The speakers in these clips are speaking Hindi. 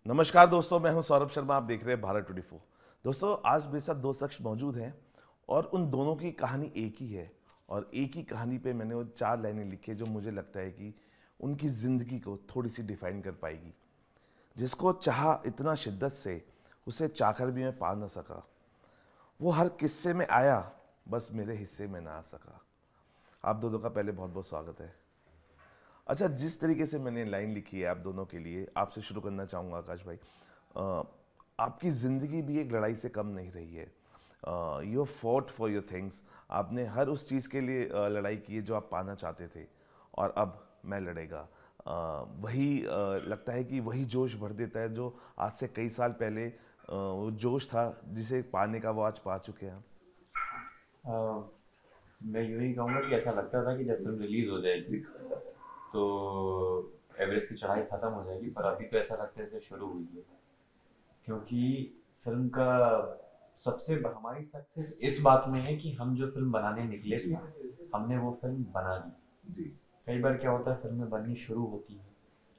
नमस्कार दोस्तों, मैं हूं सौरभ शर्मा। आप देख रहे हैं भारत 24। दोस्तों, आज मेरे साथ दो शख्स मौजूद हैं और उन दोनों की कहानी एक ही है। और एक ही कहानी पे मैंने वो 4 लाइनें लिखी है जो मुझे लगता है कि उनकी ज़िंदगी को थोड़ी सी डिफाइन कर पाएगी। जिसको चाहा इतना शिद्दत से, उसे चाहकर भी मैं पा ना सका। वो हर किस्से में आया, बस मेरे हिस्से में ना आ सका। आप दोनों का पहले बहुत बहुत स्वागत है। अच्छा, जिस तरीके से मैंने लाइन लिखी है आप दोनों के लिए, आपसे शुरू करना चाहूँगा आकाश भाई। अ, आपकी ज़िंदगी भी एक लड़ाई से कम नहीं रही है। You fought for your things. आपने हर उस चीज़ के लिए लड़ाई की है जो आप पाना चाहते थे, और अब मैं लड़ेगा। वही लगता है कि वही जोश भर देता है जो आज से कई साल पहले वो जोश था जिसे पाने का वो आज पा चुके हैं। अ, मैं यूँ ही कहूँगा कि ऐसा लगता था कि जब फिल्म रिलीज़ हो जाएगी तो एवरेस्ट की चढ़ाई ख़त्म हो जाएगी, पर अभी तो ऐसा लगता है जैसे शुरू हुई है। क्योंकि फिल्म का सबसे हमारी सक्सेस इस बात में है कि हम जो फिल्म बनाने निकले थे हमने वो फिल्म बना ली। कई बार क्या होता है, फिल्में बननी शुरू होती है,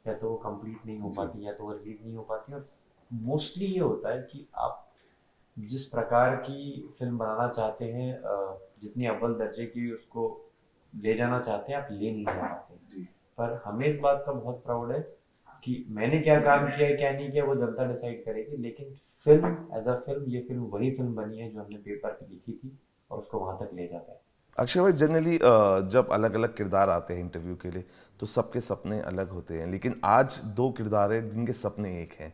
या तो वो कंप्लीट नहीं हो पाती या तो वो रिलीज़ नहीं हो पाती। और मोस्टली ये होता है कि आप जिस प्रकार की फिल्म बनाना चाहते हैं, जितनी अव्वल दर्जे की उसको ले जाना चाहते हैं, आप ले नहीं जा पाते। पर हमें इस बात का बहुत प्राउड है कि मैंने क्या काम किया है क्या नहीं किया वो जनता डिसाइड करेगी, लेकिन फिल्म एज अ फिल्म, ये फिल्म वही फिल्म बनी है जो हमने पेपर पे लिखी थी और उसको वहां तक ले जाता है। अक्षय भाई, जनरली जब अलग अलग किरदार आते हैं इंटरव्यू के लिए तो सबके सपने अलग होते हैं, लेकिन आज दो किरदार हैं जिनके सपने एक हैं।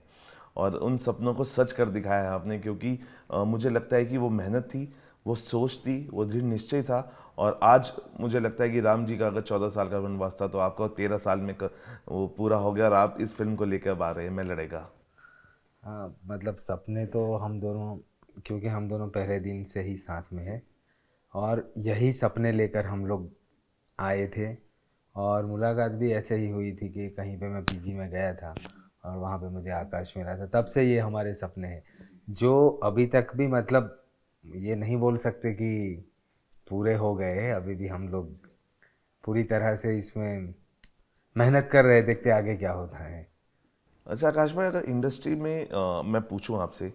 और उन सपनों को सच कर दिखाया है आपने, क्योंकि मुझे लगता है कि वो मेहनत थी, वो सोच थी, वो दृढ़ निश्चय था। और आज मुझे लगता है कि राम जी का अगर 14 साल का वनवास था तो आपका 13 साल में वो पूरा हो गया, और आप इस फिल्म को लेकर आ रहे हैं, मैं लड़ेगा। हाँ, मतलब सपने तो हम दोनों, क्योंकि हम दोनों पहले दिन से ही साथ में हैं और यही सपने लेकर हम लोग आए थे। और मुलाकात भी ऐसे ही हुई थी कि कहीं पे मैं पीजी में गया था और वहाँ पे मुझे आकाश मिला था। तब से ये हमारे सपने हैं जो अभी तक भी, मतलब ये नहीं बोल सकते कि पूरे हो गए हैं। अभी भी हम लोग पूरी तरह से इसमें मेहनत कर रहे, देखते आगे क्या होता है। अच्छा आकाश भाई, अगर इंडस्ट्री में मैं पूछूं आपसे,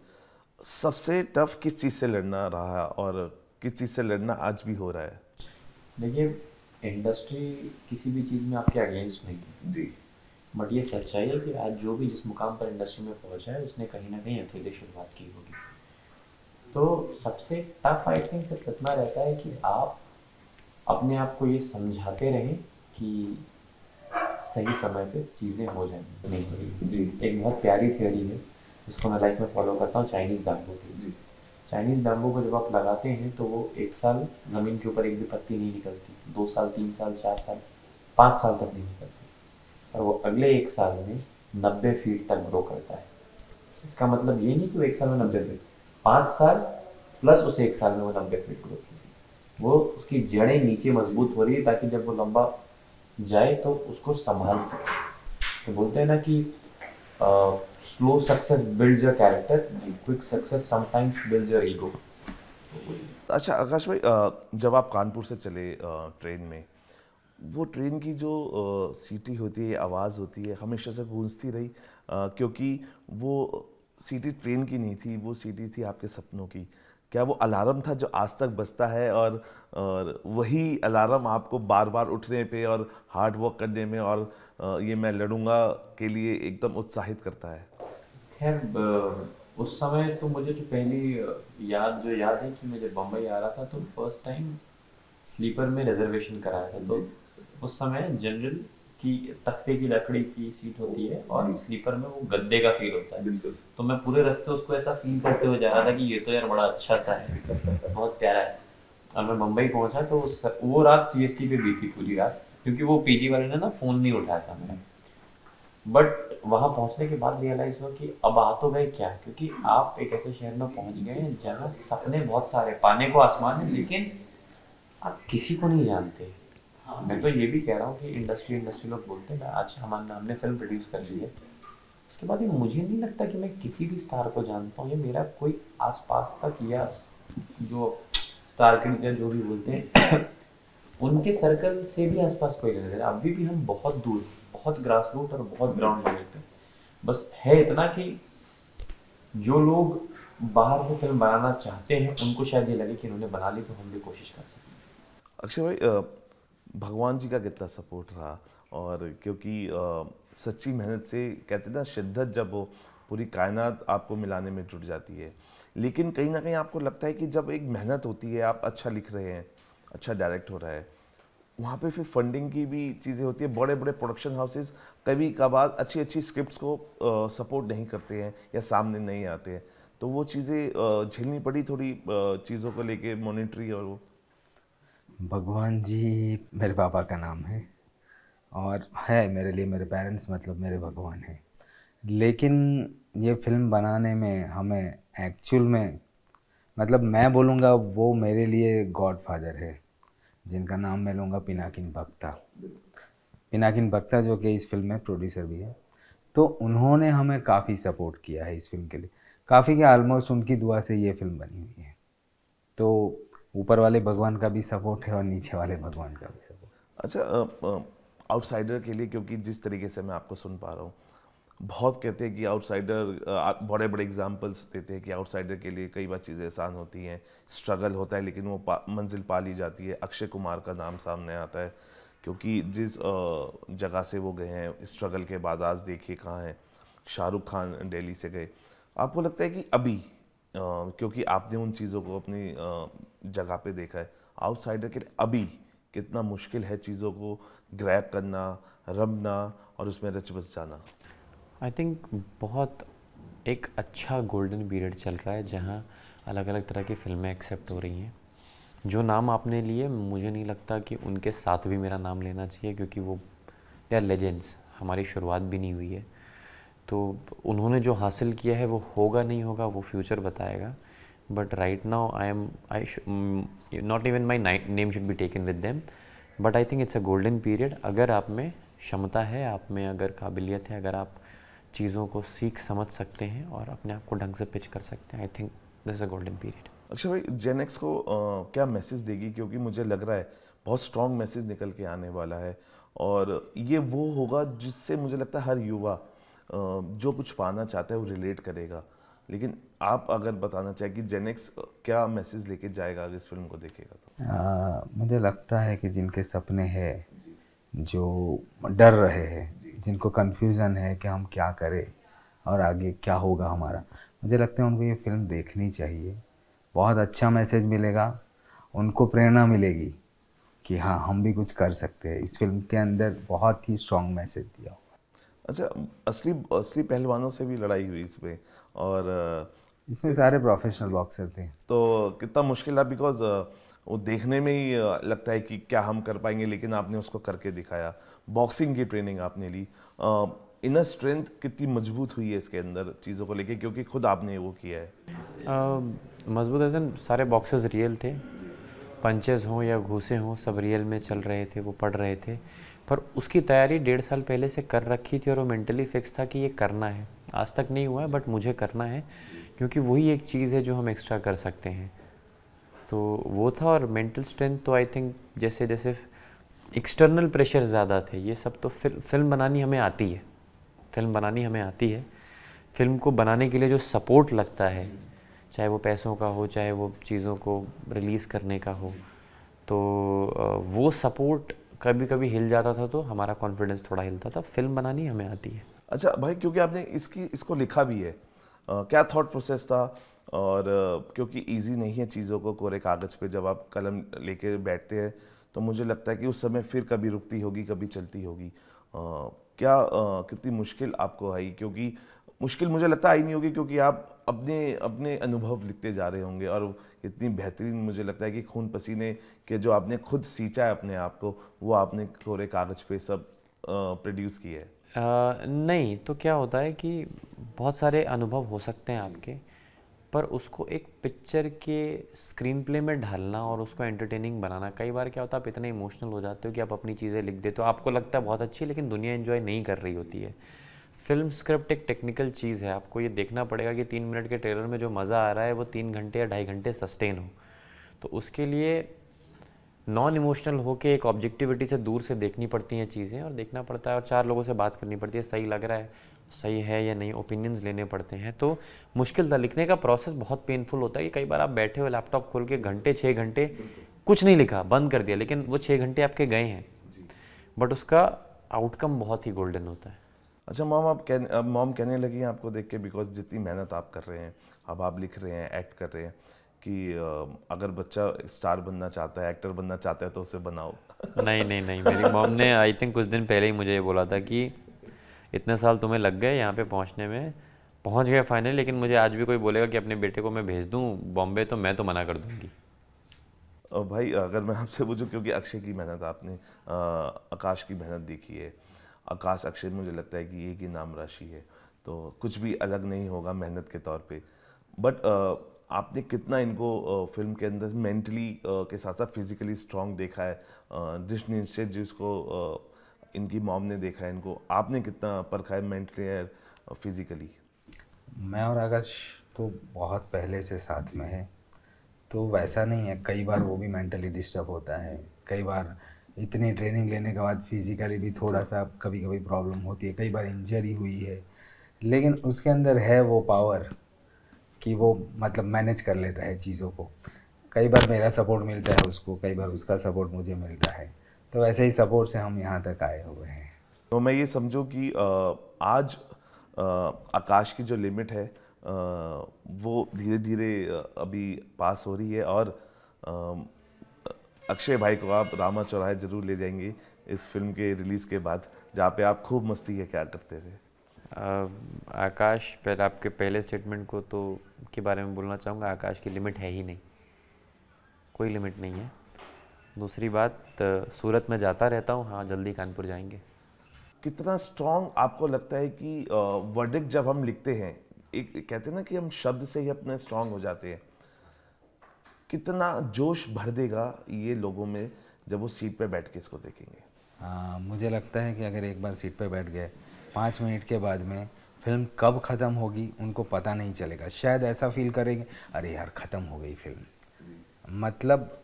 सबसे टफ किस चीज़ से लड़ना रहा है और किस चीज़ से लड़ना आज भी हो रहा है? देखिए, इंडस्ट्री किसी भी चीज़ में आपके अगेंस्ट नहीं है, बट ये सच्चाई है कि आज जो भी जिस मुकाम पर इंडस्ट्री में पहुंचा है उसने कहीं ना कहीं अकेले शुरुआत की होगी। तो सबसे टफ आई थिंक सिर्फ इतना रहता है कि आप अपने आप को ये समझाते रहें कि सही समय पे चीज़ें हो जाएंगी, नहीं होगी। एक बहुत प्यारी थ्योरी है जिसको मैं लाइफ में फॉलो करता हूँ, चाइनीज़ बैम्बू की। चाइनीज़ बैम्बू को जब आप लगाते हैं तो वो 1 साल ज़मीन के ऊपर एक भी पत्ती नहीं निकलती, 2 साल, 3 साल, 4 साल, 5 साल तक नहीं निकलती, और वो अगले 1 साल में 90 फीट तक ग्रो करता है। इसका मतलब ये नहीं कि वो 1 साल में 90 फीट, 5 साल प्लस उस 1 साल में वो 90 फीट ग्रो की, वो उसकी जड़ें नीचे मजबूत हो रही है ताकि जब वो लंबा जाए तो उसको संभाल सके। तो बोलते हैं ना कि slow success builds your character, quick success sometimes builds your ego. अच्छा आकाश भाई, जब आप कानपुर से चले ट्रेन में, वो ट्रेन की जो सीटी होती है, आवाज़ होती है, हमेशा से गूंजती रही, क्योंकि वो सीटी ट्रेन की नहीं थी, वो सीटी थी आपके सपनों की। क्या वो अलार्म था जो आज तक बजता है, और वही अलार्म आपको बार बार उठने पे और हार्ड वर्क करने में और ये मैं लड़ूंगा के लिए एकदम उत्साहित करता है? खैर, उस समय तो मुझे जो पहली याद है कि मैं जब बम्बई आ रहा था तो फर्स्ट टाइम स्लीपर में रिजर्वेशन कराया था। तो उस समय जनरल की तख्ते की लकड़ी की सीट होती है और स्लीपर में वो गद्दे का फील होता है। तो मैं पूरे रास्ते उसको ऐसा फील करते हुए जा रहा था कि ये तो यार बड़ा अच्छा सा है, बहुत प्यारा है। और मैं मुंबई पहुंचा तो वो रात सीएसटी पे बीती पूरी रात, क्योंकि वो पीजी वाले ने ना फ़ोन नहीं उठाया था मेरा। बट वहां पहुंचने के बाद रियलाइज हुआ कि अब आ तो गए क्या, क्योंकि आप एक ऐसे शहर में पहुंच गए हैं जहाँ सपने बहुत सारे, पाने को आसमान है, लेकिन आप किसी को नहीं जानते। मैं तो ये भी कह रहा हूँ कि इंडस्ट्री इंडस्ट्री लोग बोलते हैं, मैं आज हमने फिल्म प्रोड्यूस कर ली है, उसके बाद ये मुझे नहीं लगता कि मैं किसी भी स्टार को जानता हूँ, या मेरा कोई आसपास तक, या जो स्टार किड या जो भी बोलते हैं उनके सर्कल से भी आसपास कोई नहीं है। अभी भी हम बहुत दूर, बहुत ग्रास रूट और बहुत ग्राउंड लेवल पे। बस है इतना कि जो लोग बाहर से फिल्म बनाना चाहते हैं उनको शायद ये लगे कि इन्होंने बना ली तो हम भी कोशिश कर सकते हैं। अक्षय भाई, भगवान जी का कितना सपोर्ट रहा, और क्योंकि सच्ची मेहनत से कहते हैं ना, शिद्दत जब वो पूरी कायनात आपको मिलाने में जुट जाती है। लेकिन कहीं ना कहीं आपको लगता है कि जब एक मेहनत होती है, आप अच्छा लिख रहे हैं, अच्छा डायरेक्ट हो रहा है, वहाँ पे फिर फंडिंग की भी चीज़ें होती है। बड़े बड़े प्रोडक्शन हाउसेस कभी कभार अच्छी अच्छी स्क्रिप्ट्स को सपोर्ट नहीं करते हैं या सामने नहीं आते हैं, तो वो चीज़ें झेलनी पड़ी थोड़ी, चीज़ों को लेके मॉनिटरी और वो। भगवान जी मेरे पापा का नाम है, और है मेरे लिए, मेरे पेरेंट्स मतलब मेरे भगवान हैं। लेकिन ये फिल्म बनाने में हमें एक्चुअल में, मतलब मैं बोलूँगा वो मेरे लिए गॉड फादर है, जिनका नाम मैं लूँगा पिनाकिन भक्ता। पिनाकिन भक्ता जो कि इस फिल्म में प्रोड्यूसर भी है, तो उन्होंने हमें काफ़ी सपोर्ट किया है इस फिल्म के लिए, काफ़ी क्या, ऑलमोस्ट उनकी दुआ से ये फिल्म बनी हुई है। तो ऊपर वाले भगवान का भी सपोर्ट है और नीचे वाले भगवान का भी सपोर्ट। अच्छा, आउटसाइडर के लिए, क्योंकि जिस तरीके से मैं आपको सुन पा रहा हूँ, बहुत कहते हैं कि आउटसाइडर, बड़े बड़े एग्जाम्पल्स देते हैं कि आउटसाइडर के लिए कई बार चीज़ें आसान होती हैं, स्ट्रगल होता है, लेकिन वो मंजिल पा ली जाती है। अक्षय कुमार का नाम सामने आता है, क्योंकि जिस जगह से वो गए हैं स्ट्रगल के बाद, आज देखिए कहाँ हैं। शाहरुख खान दिल्ली से गए। आपको लगता है कि अभी, क्योंकि आपने उन चीज़ों को अपनी जगह पे देखा है, आउटसाइडर के लिए अभी कितना मुश्किल है चीज़ों को ग्रैब करना, रमना और उसमें रच बस जाना? आई थिंक बहुत एक अच्छा गोल्डन पीरियड चल रहा है जहाँ अलग अलग तरह की फिल्में एक्सेप्ट हो रही हैं। जो नाम आपने लिए, मुझे नहीं लगता कि उनके साथ भी मेरा नाम लेना चाहिए, क्योंकि वो दे आर लेजेंड्स, हमारी शुरुआत भी नहीं हुई है। तो उन्होंने जो हासिल किया है वो होगा नहीं होगा वो फ्यूचर बताएगा। But right now I not even my name should be taken with them, but I think it's a golden period. अगर आप में क्षमता है, आप में अगर काबिलियत है, अगर आप चीज़ों को सीख समझ सकते हैं और अपने आप को ढंग से पिच कर सकते हैं, I think this is a golden period. अच्छा भाई, जेन एक्स को क्या मैसेज देगी? क्योंकि मुझे लग रहा है बहुत स्ट्रॉन्ग मैसेज निकल के आने वाला है, और ये वो होगा जिससे मुझे लगता है हर युवा जो कुछ पाना चाहता है वो रिलेट करेगा। लेकिन आप अगर बताना चाहें कि जेन एक्स क्या मैसेज लेके जाएगा अगर इस फिल्म को देखेगा तो? मुझे लगता है कि जिनके सपने हैं, जो डर रहे हैं, जिनको कन्फ्यूज़न है कि हम क्या करें और आगे क्या होगा हमारा, मुझे लगता है उनको ये फिल्म देखनी चाहिए। बहुत अच्छा मैसेज मिलेगा, उनको प्रेरणा मिलेगी कि हाँ हम भी कुछ कर सकते हैं। इस फिल्म के अंदर बहुत ही स्ट्रॉन्ग मैसेज दिया। अच्छा, असली असली पहलवानों से भी लड़ाई हुई इसमें, और इसमें सारे प्रोफेशनल बॉक्सर थे। तो कितना मुश्किल है, बिकॉज वो देखने में ही लगता है कि क्या हम कर पाएंगे, लेकिन आपने उसको करके दिखाया। बॉक्सिंग की ट्रेनिंग आपने ली, इनर स्ट्रेंथ कितनी मजबूत हुई है इसके अंदर चीज़ों को लेके, क्योंकि खुद आपने वो किया है। मजबूत ऐसे सारे बॉक्सेस रियल थे, पंचेस हों या घूसे हों, सब रियल में चल रहे थे, वो पढ़ रहे थे। पर उसकी तैयारी 1.5 साल पहले से कर रखी थी और वो मेंटली फिक्स था कि ये करना है। आज तक नहीं हुआ है बट मुझे करना है, क्योंकि वही एक चीज़ है जो हम एक्स्ट्रा कर सकते हैं। तो वो था। और मेंटल स्ट्रेंथ तो आई थिंक जैसे जैसे एक्सटर्नल प्रेशर ज़्यादा थे, ये सब तो फिल्म बनानी हमें आती है, फिल्म बनानी हमें आती है। फिल्म को बनाने के लिए जो सपोर्ट लगता है, चाहे वो पैसों का हो, चाहे वो चीज़ों को रिलीज़ करने का हो, तो वो सपोर्ट कभी कभी हिल जाता था, तो हमारा कॉन्फिडेंस थोड़ा हिलता था। फिल्म बनानी हमें आती है। अच्छा भाई, क्योंकि आपने इसको लिखा भी है, क्या थॉट प्रोसेस था? और क्योंकि इजी नहीं है चीज़ों को कोरे कागज़ पे जब आप कलम लेके बैठते हैं, तो मुझे लगता है कि उस समय फिर कभी रुकती होगी, कभी चलती होगी। कितनी मुश्किल आपको आई? क्योंकि मुश्किल मुझे लगता आई नहीं होगी, क्योंकि आप अपने अपने अनुभव लिखते जा रहे होंगे, और इतनी बेहतरीन मुझे लगता है कि खून पसीने के जो आपने खुद सींचा है अपने आप को, वो आपने कोरे कागज़ पे सब प्रोड्यूस किया है। नहीं तो क्या होता है कि बहुत सारे अनुभव हो सकते हैं आपके, पर उसको एक पिक्चर के स्क्रीन प्ले में ढालना और उसको एंटरटेनिंग बनाना, कई बार क्या होता है आप इतने इमोशनल हो जाते हो कि आप अपनी चीज़ें लिख देते हो, आपको लगता है बहुत अच्छी, लेकिन दुनिया एंजॉय नहीं कर रही होती है। फिल्म स्क्रिप्ट एक टेक्निकल चीज़ है, आपको ये देखना पड़ेगा कि 3 मिनट के ट्रेलर में जो मज़ा आ रहा है वो 3 घंटे या 2.5 घंटे सस्टेन हो। तो उसके लिए नॉन इमोशनल होके एक ऑब्जेक्टिविटी से दूर से देखनी पड़ती हैं चीज़ें, और देखना पड़ता है और 4 लोगों से बात करनी पड़ती है, सही लग रहा है, सही है या नहीं, ओपिनियंस लेने पड़ते हैं। तो मुश्किल था, लिखने का प्रोसेस बहुत पेनफुल होता है कि कई बार आप बैठे हो लैपटॉप खोल के घंटे 6 घंटे कुछ नहीं लिखा, बंद कर दिया, लेकिन वो 6 घंटे आपके गए हैं, बट उसका आउटकम बहुत ही गोल्डन होता है। अच्छा मॉम, अब मॉम कहने लगी हैं आपको देख के, बिकॉज जितनी मेहनत आप कर रहे हैं, अब आप लिख रहे हैं, एक्ट कर रहे हैं, कि अगर बच्चा स्टार बनना चाहता है, एक्टर बनना चाहता है तो उसे बनाओ। नहीं नहीं नहीं, मेरी मॉम ने आई थिंक कुछ दिन पहले ही मुझे ये बोला था कि इतने साल तुम्हें लग गए यहाँ पे पहुँचने में, पहुँच गए फाइनली, लेकिन मुझे आज भी कोई बोलेगा कि अपने बेटे को मैं भेज दूँ बॉम्बे तो मैं तो मना कर दूँगी। भाई अगर मैं आपसे पूछूं, क्योंकि अक्षय की मेहनत आपने आकाश की मेहनत देखी है, आकाश अक्षय मुझे लगता है कि एक ही नाम राशि है, तो कुछ भी अलग नहीं होगा मेहनत के तौर पे, बट आपने कितना इनको फिल्म के अंदर मेंटली के साथ साथ फिजिकली स्ट्रांग देखा है, जिस निश्चय जिसको इनकी मॉम ने देखा है, इनको आपने कितना परखा है मेंटली और फिजिकली? मैं और आकाश तो बहुत पहले से साथ में है, तो वैसा नहीं है, कई बार वो भी मेंटली डिस्टर्ब होता है, कई बार इतनी ट्रेनिंग लेने के बाद फिजिकली भी थोड़ा सा कभी कभी प्रॉब्लम होती है, कई बार इंजरी हुई है, लेकिन उसके अंदर है वो पावर कि वो मतलब मैनेज कर लेता है चीज़ों को। कई बार मेरा सपोर्ट मिलता है उसको, कई बार उसका सपोर्ट मुझे मिलता है, तो वैसे ही सपोर्ट से हम यहाँ तक आए हुए हैं। तो मैं ये समझूं कि आज आकाश की जो लिमिट है वो धीरे धीरे अभी पास हो रही है, और अक्षय भाई को आप रामा चौराहे जरूर ले जाएंगे इस फिल्म के रिलीज़ के बाद, जहाँ पे आप खूब मस्ती है क्या करते थे। आकाश, पहले आपके पहले स्टेटमेंट को तो के बारे में बोलना चाहूँगा, आकाश की लिमिट है ही नहीं, कोई लिमिट नहीं है। दूसरी बात, सूरत में जाता रहता हूँ, हाँ जल्दी कानपुर जाएंगे। कितना स्ट्रांग आपको लगता है कि वर्डिक्ट जब हम लिखते हैं, एक कहते हैं ना कि हम शब्द से ही अपने स्ट्रांग हो जाते हैं, कितना जोश भर देगा ये लोगों में जब वो सीट पे बैठ के इसको देखेंगे? मुझे लगता है कि अगर एक बार सीट पे बैठ गए, 5 मिनट के बाद में फिल्म कब ख़त्म होगी उनको पता नहीं चलेगा, शायद ऐसा फील करेंगे अरे यार ख़त्म हो गई फिल्म। मतलब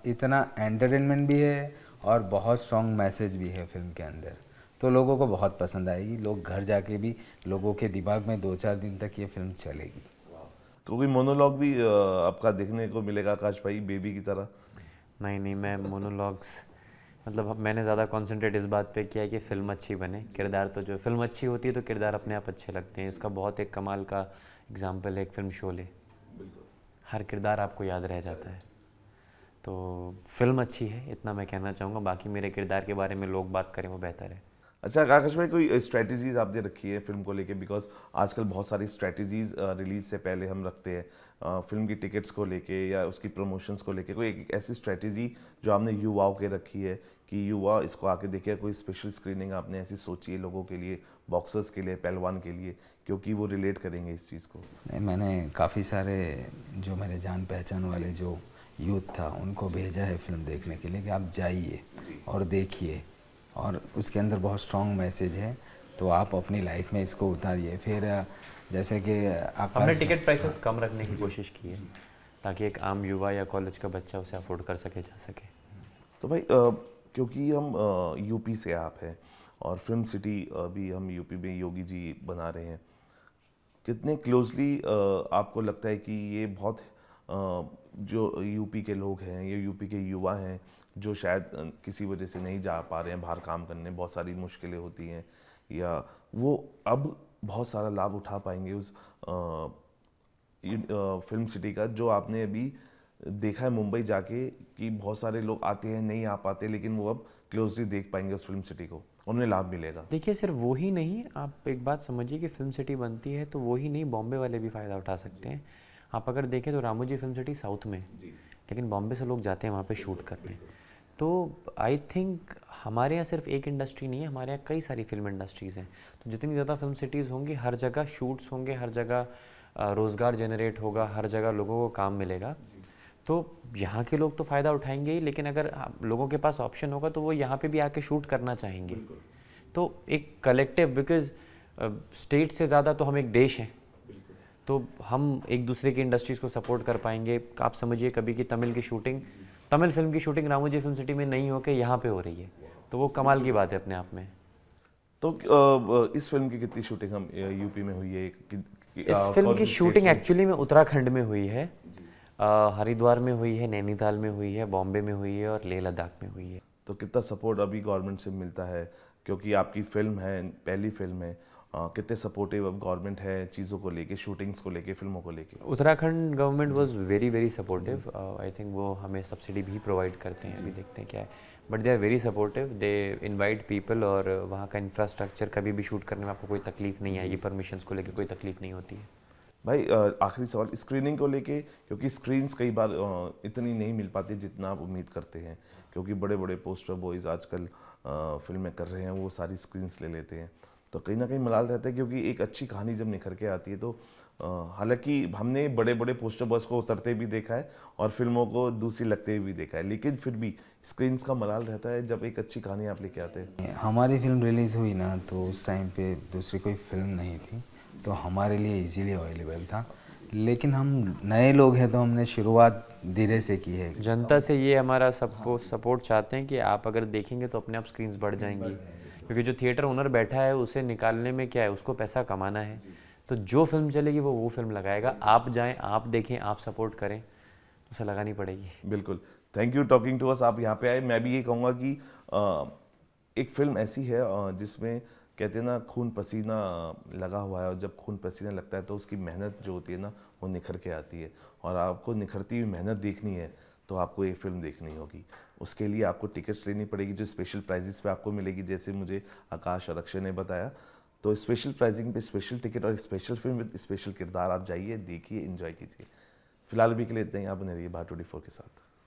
इतना एंटरटेनमेंट भी है और बहुत स्ट्रॉन्ग मैसेज भी है फिल्म के अंदर, तो लोगों को बहुत पसंद आएगी। लोग घर जाके भी लोगों के दिमाग में 2-4 दिन तक ये फिल्म चलेगी। क्योंकि मोनोलॉग भी आपका देखने को मिलेगा आकाश भाई, बेबी की तरह। नहीं नहीं, मैं मोनोलॉग्स मतलब मैंने ज़्यादा कंसंट्रेट इस बात पे किया है कि फ़िल्म अच्छी बने, किरदार तो जो फिल्म अच्छी होती है तो किरदार अपने आप अच्छे लगते हैं। इसका बहुत एक कमाल का एग्जाम्पल है एक फ़िल्म शोले, हर किरदार आपको याद रह जाता है। तो फिल्म अच्छी है, इतना मैं कहना चाहूँगा, बाकी मेरे किरदार के बारे में लोग बात करें वो बेहतर है। अच्छा आकाश भाई, कोई स्ट्रेटजीज आपने रखी है फिल्म को लेके? बिकॉज आजकल बहुत सारी स्ट्रेटजीज रिलीज से पहले हम रखते हैं फिल्म की टिकट्स को लेके या उसकी प्रमोशंस को लेके, कोई एक ऐसी स्ट्रेटजी जो आपने युवाओं के रखी है कि युवा इसको आके देखे? कोई स्पेशल स्क्रीनिंग आपने ऐसी सोची है लोगों के लिए, बॉक्सर्स के लिए, पहलवान के लिए, क्योंकि वो रिलेट करेंगे इस चीज़ को? नहीं, मैंने काफ़ी सारे जो मेरे जान पहचान वाले जो यूथ था उनको भेजा है फिल्म देखने के लिए कि आप जाइए और देखिए, और उसके अंदर बहुत स्ट्रॉन्ग मैसेज है, तो आप अपनी लाइफ में इसको उतारिए। फिर जैसे कि हमने टिकट प्राइसेस कम रखने की कोशिश की है ताकि एक आम युवा या कॉलेज का बच्चा उसे अफोर्ड कर सके, जा सके। तो भाई क्योंकि हम यूपी से आप हैं और फिल्म सिटी भी हम यूपी में योगी जी बना रहे हैं, कितने क्लोजली आपको लगता है कि ये बहुत जो यूपी के लोग हैं, ये यूपी के युवा हैं जो शायद किसी वजह से नहीं जा पा रहे हैं बाहर काम करने, बहुत सारी मुश्किलें होती हैं, या वो अब बहुत सारा लाभ उठा पाएंगे उस फिल्म सिटी का, जो आपने अभी देखा है मुंबई जाके कि बहुत सारे लोग आते हैं, नहीं आ पाते, लेकिन वो अब क्लोजली देख पाएंगे उस फिल्म सिटी को, उन्हें लाभ मिलेगा? देखिए, सिर्फ वो ही नहीं, आप एक बात समझिए कि फिल्म सिटी बनती है तो वो ही नहीं, बॉम्बे वाले भी फ़ायदा उठा सकते हैं। आप अगर देखें तो रामोजी फिल्म सिटी साउथ में, लेकिन बॉम्बे से लोग जाते हैं वहाँ पे शूट करने। तो आई थिंक हमारे यहाँ सिर्फ एक इंडस्ट्री नहीं है, हमारे यहाँ कई सारी फिल्म इंडस्ट्रीज़ हैं। तो जितनी ज़्यादा फिल्म सिटीज़ होंगी, हर जगह शूट्स होंगे, हर जगह रोज़गार जनरेट होगा, हर जगह लोगों को काम मिलेगा। तो यहाँ के लोग तो फ़ायदा उठाएंगे ही, लेकिन अगर लोगों के पास ऑप्शन होगा तो वो यहाँ पे भी आके शूट करना चाहेंगे। तो एक कलेक्टिव, बिकॉज स्टेट से ज़्यादा तो हम एक देश हैं, तो हम एक दूसरे की इंडस्ट्रीज़ को सपोर्ट कर पाएंगे। आप समझिए कभी की तमिल फिल्म की शूटिंग रामोजी फिल्म सिटी में नहीं होकर यहाँ पे हो रही है, तो वो कमाल की बात है अपने आप में। तो इस फिल्म की कितनी शूटिंग हम यूपी में हुई है? इस फिल्म की शूटिंग एक्चुअली में उत्तराखंड में हुई है, हरिद्वार में हुई है, नैनीताल में हुई है, बॉम्बे में हुई है और लेह लद्दाख में हुई है। तो कितना सपोर्ट अभी गवर्नमेंट से मिलता है, क्योंकि आपकी फिल्म है, पहली फिल्म है, कितने सपोर्टिव अब गवर्नमेंट है चीज़ों को लेके, शूटिंग्स को लेके, फिल्मों को लेके? Uttarakhand government was very very supportive. I think वो हमें सब्सिडी भी प्रोवाइड करते हैं, अभी देखते हैं क्या है, but they are very supportive. They invite people और वहाँ का इंफ्रास्ट्रक्चर, कभी भी शूट करने में आपको कोई तकलीफ नहीं आएगी, परमिशंस को लेकर कोई तकलीफ नहीं होती है। भाई आखिरी सवाल स्क्रीनिंग को लेके, क्योंकि स्क्रीन्स कई बार इतनी नहीं मिल पाती जितना आप उम्मीद करते हैं, क्योंकि बड़े बड़े पोस्टर बॉयज़ आजकल फिल्में कर रहे हैं, वो सारी स्क्रीन्स ले लेते हैं, तो कहीं ना कहीं मलाल रहता है, क्योंकि एक अच्छी कहानी जब निखर के आती है तो हालांकि हमने बड़े बड़े पोस्टर बॉयज़ को उतरते भी देखा है और फिल्मों को दूसरी लगते हुए भी देखा है, लेकिन फिर भी स्क्रीन्स का मलाल रहता है जब एक अच्छी कहानी आप लेके आते हैं। हमारी फिल्म रिलीज़ हुई ना, तो उस टाइम पे दूसरी कोई फिल्म नहीं थी, तो हमारे लिए इजीली अवेलेबल था, लेकिन हम नए लोग हैं तो हमने शुरुआत धीरे से की है। जनता से ये हमारा सबको सपोर्ट चाहते हैं कि आप अगर देखेंगे तो अपने आप स्क्रीन्स बढ़ जाएंगी, क्योंकि जो थिएटर ओनर बैठा है उसे निकालने में क्या है, उसको पैसा कमाना है, तो जो फिल्म चलेगी वो फिल्म लगाएगा। आप जाएं, आप देखें, आप सपोर्ट करें, उसे लगानी पड़ेगी। बिल्कुल, thank you talking to us, आप यहाँ पे आए। मैं भी ये कहूँगा कि एक फिल्म ऐसी है जिसमें कहते हैं ना खून पसीना लगा हुआ है, और जब खून पसीना लगता है तो उसकी मेहनत जो होती है ना वो निखर के आती है, और आपको निखरती हुई मेहनत देखनी है तो आपको ये फिल्म देखनी होगी। उसके लिए आपको टिकट्स लेनी पड़ेगी जो स्पेशल प्राइजेस पे आपको मिलेगी, जैसे मुझे आकाश और अक्षय ने बताया। तो स्पेशल प्राइजिंग पे स्पेशल टिकट और स्पेशल फिल्म विद स्पेशल किरदार, आप जाइए, देखिए, एंजॉय कीजिए। फिलहाल भी के लिए इतना ही, आप बने रहिए भारत 24 के साथ।